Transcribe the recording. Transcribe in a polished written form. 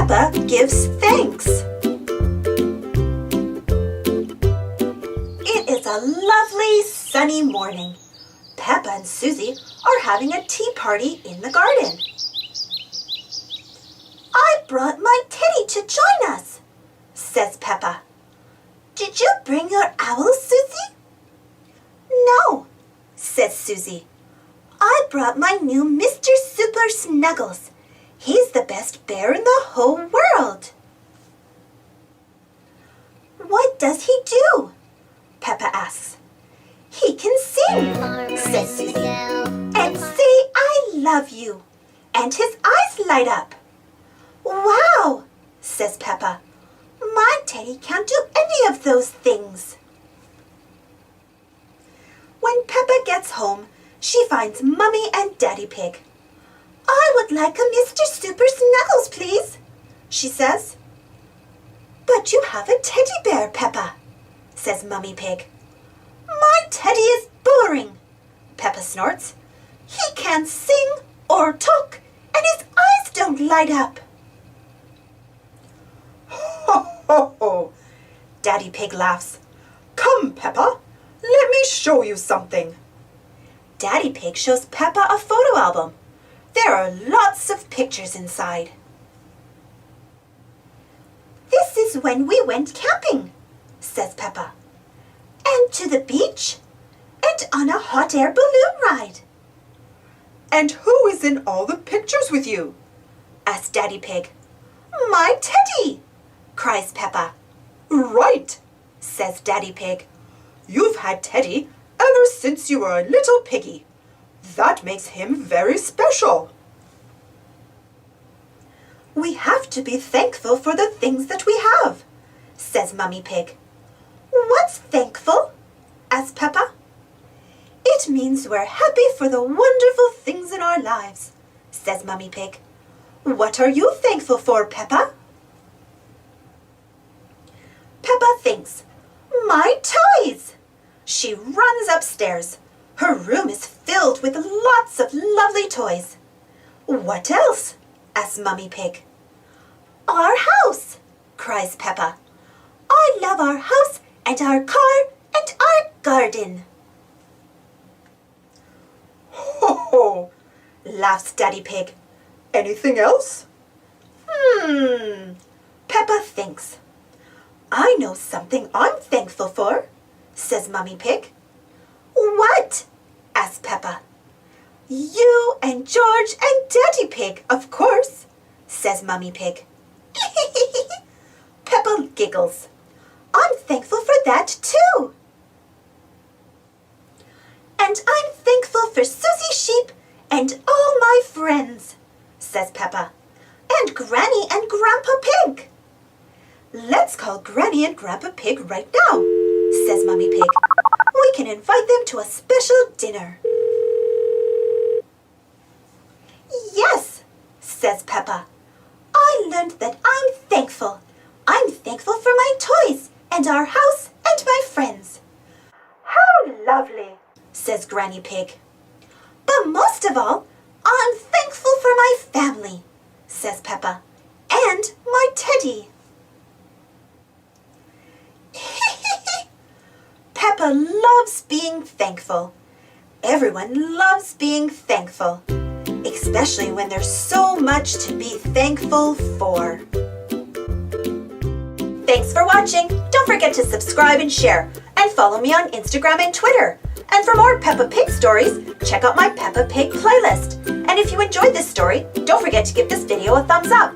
Peppa Gives Thanks. It is a lovely sunny morning. Peppa and Susie are having a tea party in the garden. I brought my teddy to join us, says Peppa. Did you bring your owl, Susie? No, says Susie. I brought my new Mr. Super Snuggles. He's the best bear in the whole world. What does he do? Peppa asks. He can sing, says Susie, and say I love you, and his eyes light up. Wow, says Peppa. My teddy can't do any of those things. When Peppa gets home, she finds Mummy and Daddy Pig. I would like a Mr. Super Snuggles, please, she says. But you have a teddy bear, Peppa, says Mummy Pig. My teddy is boring, Peppa snorts. He can't sing or talk, and his eyes don't light up. Ho, ho, ho, Daddy Pig laughs. Come, Peppa, let me show you something. Daddy Pig shows Peppa a photo album. There are lots of pictures inside. This is when we went camping, says Peppa. And to the beach, and on a hot air balloon ride. And who is in all the pictures with you? Asks Daddy Pig. My teddy, cries Peppa. Right, says Daddy Pig. You've had Teddy ever since you were a little piggy. That makes him very special. We have to be thankful for the things that we have, says Mummy Pig. What's thankful? Asks Peppa. It means we're happy for the wonderful things in our lives, says Mummy Pig. What are you thankful for, Peppa? Peppa thinks, my toys! She runs upstairs. Her room is filled with lots of lovely toys. What else? Asks Mummy Pig. Our house, cries Peppa. I love our house and our car and our garden. Ho, ho, laughs Daddy Pig. Anything else? Peppa thinks. I know something I'm thankful for, says Mummy Pig. What? Asks Peppa. You and George and Daddy Pig, of course, says Mummy Pig. Peppa giggles. I'm thankful for that too. And I'm thankful for Susie Sheep and all my friends, says Peppa. And Granny and Grandpa Pig. Let's call Granny and Grandpa Pig right now, says Mummy Pig. We can invite them to a special dinner. Yes, says Peppa. I learned that I'm thankful. I'm thankful for my toys and our house and my friends. How lovely, says Granny Pig. But most of all, I'm thankful for my family, says Peppa, and my teddy. Peppa loves being thankful. Everyone loves being thankful, especially when there's so much to be thankful for. Thanks for watching. Don't forget to subscribe and share, and follow me on Instagram and Twitter. And for more Peppa Pig stories, check out my Peppa Pig playlist. And if you enjoyed this story, don't forget to give this video a thumbs up.